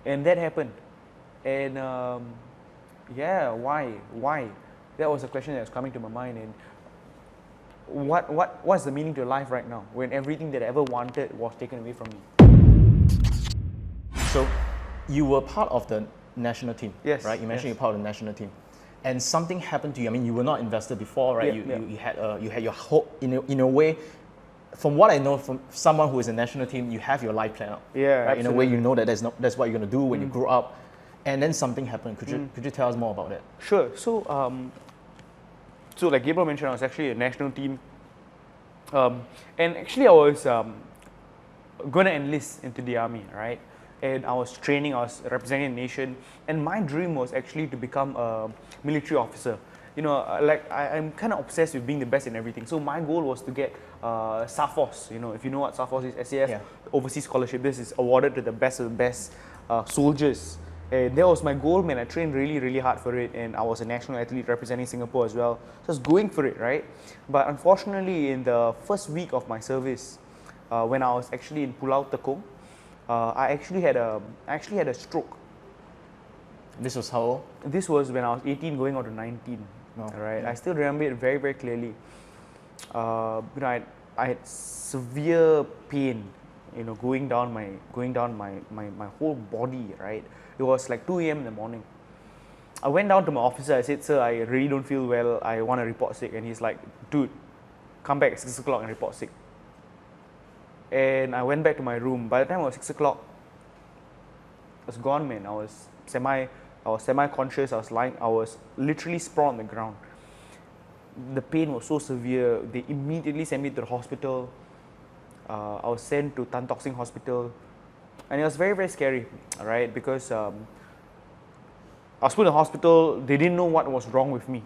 And that happened. And yeah, why? That was a question that was coming to my mind. And what's the meaning to life right now when everything that I ever wanted was taken away from me? So you were part of the national team, Yes, right? You mentioned yes. you're part of the national team, and something happened to you. I mean, you were not invested before, right? Yep, yep. You had your hope in a way. From what I know, from someone who is a national team, you have your life plan out. Yeah, right? In a way, you absolutely. know that that's what you're going to do when you grow up, and then something happened. Could you tell us more about that? Sure. So like Gabriel mentioned, I was actually a national team, and actually I was going to enlist into the army, right? And I was training, I was representing the nation, and my dream was actually to become a military officer. You know, I'm kind of obsessed with being the best in everything. So my goal was to get SAFOS. You know, if you know what SAFOS is, SAF, Yeah. overseas scholarship. This is awarded to the best of the best soldiers. And that was my goal, man. I trained really, really hard for it, and I was a national athlete representing Singapore as well. So I was going for it, right? But unfortunately, in the first week of my service, when I was actually in Pulau Tekong, I actually had a stroke. This was how old? This was when I was 18, going on to 19. Oh, Right, yeah. I still remember it very, very clearly. I had severe pain, going down my whole body. Right, it was like 2 a.m. in the morning. I went down to my officer. I said, "Sir, I really don't feel well. I want to report sick." And he's like, "Dude, come back at 6 o'clock and report sick." And I went back to my room. By the time it was 6 o'clock, I was gone, man. I was semi-conscious. I was literally sprawled on the ground. The pain was so severe. They immediately sent me to the hospital. I was sent to Tan Tock Seng Hospital, and it was very, very scary, right? Because I was put in the hospital. They didn't know what was wrong with me.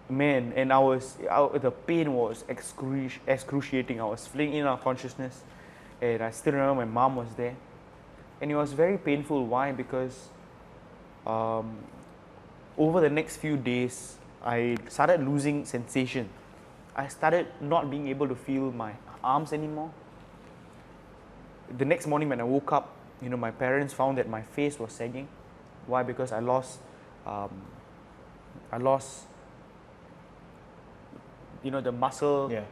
Man, and the pain was excruciating. I was fleeing in and out of consciousness, and I still remember my mom was there, and it was very painful. Why? Because over the next few days, I started losing sensation. I started not being able to feel my arms anymore. The next morning when I woke up, my parents found that my face was sagging. Why? Because I lost the muscle Yeah.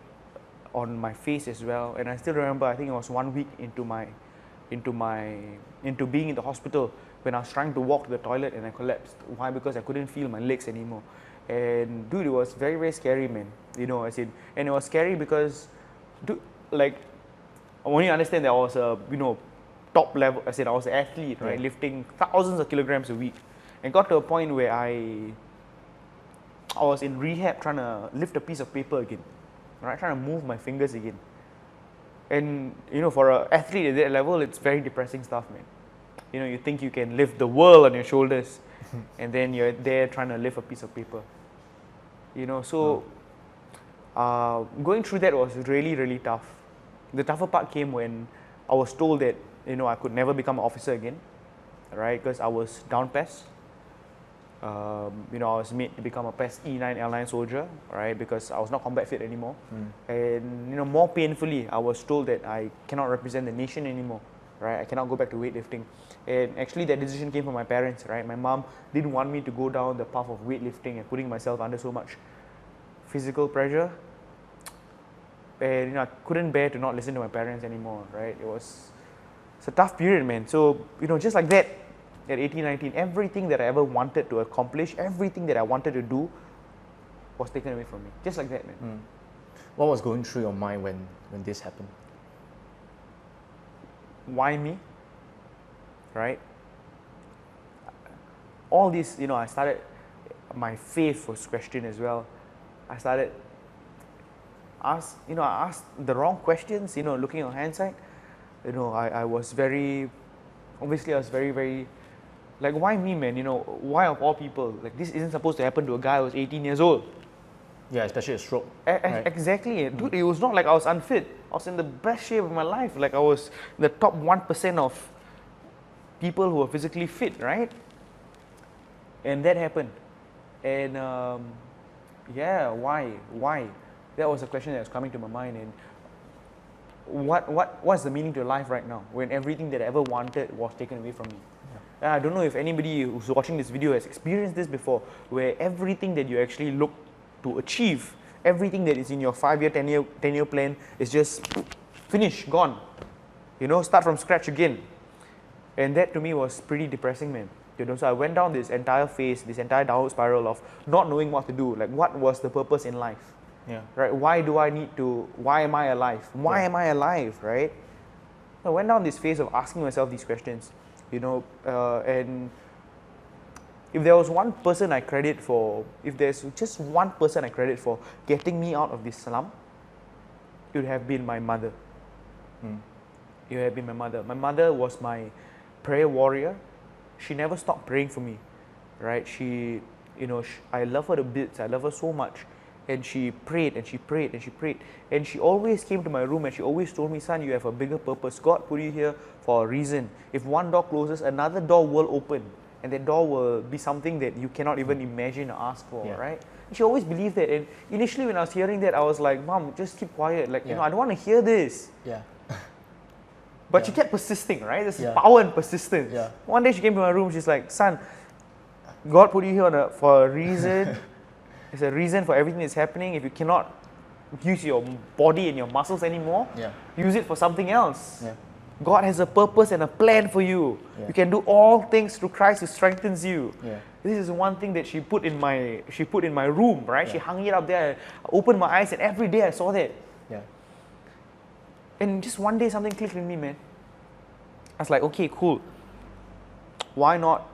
on my face as well. And I still remember, I think it was 1 week into being in the hospital, when I was trying to walk to the toilet and I collapsed. Why? Because I couldn't feel my legs anymore. And dude, it was very, very scary, man. And it was scary because, dude, like, when you understand that I was a top level, I was an athlete, right, Yeah. lifting thousands of kilograms a week, and got to a point where I was in rehab trying to lift a piece of paper again, right, trying to move my fingers again. And for an athlete at that level, it's very depressing stuff, man. You think you can lift the world on your shoulders, and then you're there trying to lift a piece of paper. So going through that was really, really tough. The tougher part came when I was told that I could never become an officer again, right? Because I was down PES. I was made to become a PES E9 airline soldier, right? Because I was not combat fit anymore. And more painfully, I was told that I cannot represent the nation anymore, right? I cannot go back to weightlifting. And actually, that decision came from my parents, right? My mom didn't want me to go down the path of weightlifting and putting myself under so much physical pressure. And I couldn't bear to not listen to my parents anymore, right? It's a tough period, man. So just like that, at 18, 19, everything that I ever wanted to accomplish, everything that I wanted to do, was taken away from me. Just like that, man. What was going through your mind when this happened? Why me? Right? All this, I started, my faith was questioned as well. I asked the wrong questions, looking on hindsight. I was very, very, like, why me, man? Why of all people? Like, this isn't supposed to happen to a guy who was 18 years old. Yeah, especially a stroke. Right? Exactly. Dude, it was not like I was unfit. I was in the best shape of my life. Like, I was in the top 1% of people who are physically fit, right? And that happened. And yeah, why? That was a question that was coming to my mind. And what's the meaning to life right now when everything that I ever wanted was taken away from me? And I don't know if anybody who's watching this video has experienced this before, where everything that you actually look to achieve, everything that is in your 5-year, 10-year plan is just finished, gone. You know, start from scratch again. And that to me was pretty depressing, man. You know, so I went down this entire phase, this entire downward spiral of not knowing what to do. Like, what was the purpose in life? Yeah. Right? Why am I alive? Why am I alive, right? I went down this phase of asking myself these questions, you know, and if there was one person I credit for, if there's just one person I credit for getting me out of this slump, it would have been my mother. It would have been my mother. My mother was my prayer warrior. She never stopped praying for me, right? She, you know, I love her to bits. I love her so much. And she prayed and she prayed and she prayed. And she always came to my room and she always told me, son, you have a bigger purpose. God put you here for a reason. If one door closes, another door will open. And that door will be something that you cannot even imagine or ask for, right? And she always believed that. And initially when I was hearing that, I was like, Mom, just keep quiet. Like, you know, I don't want to hear this. But she kept persisting, right? There's power and persistence. One day she came to my room, she's like, son, God put you here for a reason. There's a reason for everything that's happening. If you cannot use your body and your muscles anymore, use it for something else. God has a purpose and a plan for you. You can do all things through Christ who strengthens you. This is one thing that she put in my room, right? She hung it up there. I opened my eyes and every day I saw that. And just one day something clicked in me, man. I was like, okay, cool. Why not?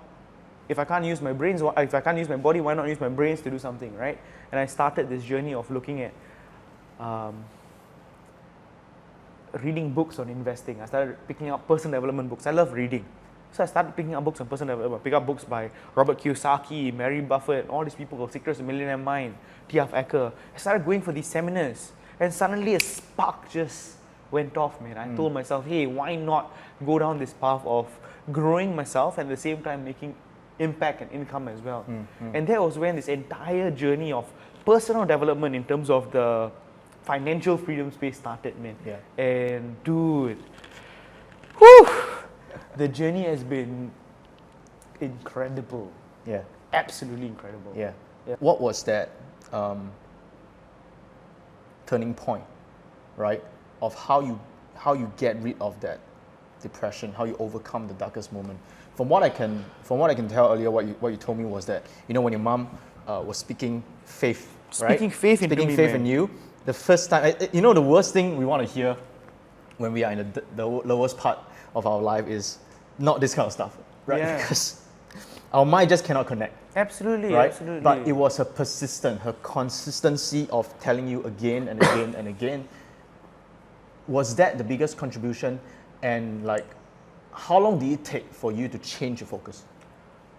If I can't use my brains, if I can't use my body, why not use my brains to do something, right? And I started this journey of looking at reading books on investing. I started picking up personal development books. I love reading. So I started picking up books on personal development. Pick up books by Robert Kiyosaki, Mary Buffett, all these people, Secrets of a Millionaire Mind, T.F. Ecker. I started going for these seminars. And suddenly a spark just went off, man. I told myself, hey, why not go down this path of growing myself and at the same time making impact and income as well. And that was when this entire journey of personal development in terms of the financial freedom space started, man. And dude, whew, the journey has been incredible. Absolutely incredible. What was that turning point, right? Of how you get rid of that depression, how you overcome the darkest moment. From what I can tell earlier, what you told me was that, you know, when your mom was speaking faith, speaking faith in you, the first time, you know, the worst thing we want to hear when we are in the lowest part of our life is not this kind of stuff, right? Because our mind just cannot connect. Absolutely, right? absolutely. But it was her consistency of telling you again and again and again. Was that the biggest contribution? And like, how long did it take for you to change your focus?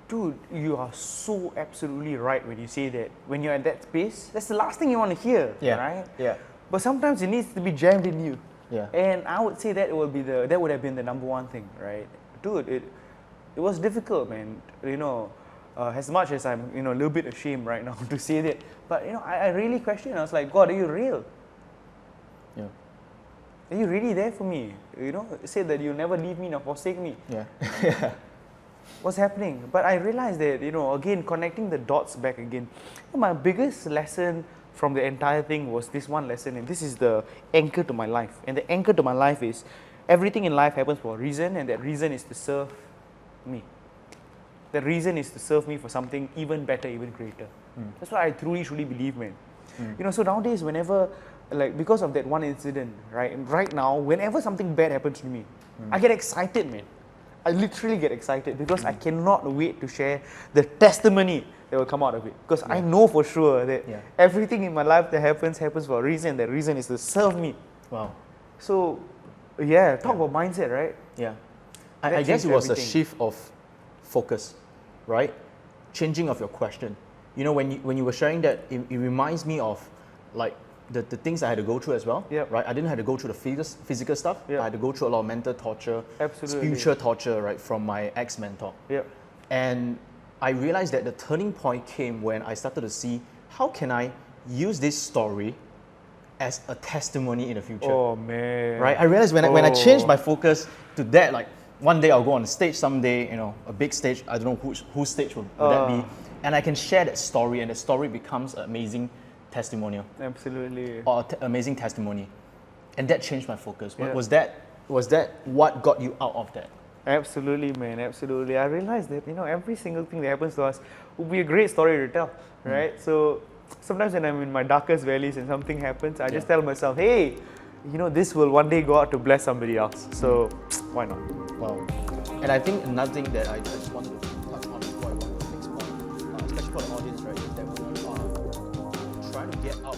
Dude, you are so absolutely right when you say that. When you're at that space, that's the last thing you want to hear, right? But sometimes it needs to be jammed in you. And I would say that that would have been the number one thing, right? Dude, it was difficult, man. You know, as much as I'm, you know, a little bit ashamed right now to say that, but you know, I really questioned. I was like, God, are you real? Are you really there for me? You know, say that you'll never leave me nor forsake me. What's happening? But I realized that, you know, again, connecting the dots back again. My biggest lesson from the entire thing was this one lesson, and this is the anchor to my life. And the anchor to my life is everything in life happens for a reason, and that reason is to serve me. The reason is to serve me for something even better, even greater. That's what I truly believe, man. You know, so nowadays, whenever, like, because of that one incident, right now, whenever something bad happens to me, I get excited, man. I literally get excited because I cannot wait to share the testimony that will come out of it. Because I know for sure that everything in my life that happens for a reason. That reason is to serve me. Wow. So, talk about mindset, right? I guess it was a shift of focus, right? Changing of your question. You know, when you were sharing that, it reminds me of like the things I had to go through as well, right? I didn't have to go through the physical stuff. I had to go through a lot of mental torture, spiritual torture, right, from my ex-mentor. And I realized that the turning point came when I started to see how can I use this story as a testimony in the future. Oh man. Right? I realized when I changed my focus to that, like one day I'll go on a stage someday, you know, a big stage, I don't know whose stage will that be, and I can share that story, and the story becomes an amazing testimonial. Absolutely. Or amazing testimony. And that changed my focus. Yeah. Was that what got you out of that? Absolutely, man, absolutely. I realized that, you know, every single thing that happens to us would be a great story to tell, right? So sometimes when I'm in my darkest valleys and something happens, I just tell myself, hey, you know, this will one day go out to bless somebody else. So why not? Wow. And I think another thing that I just wanted to touch on before I go to the next point, especially for the audience, right, is that we are trying to get out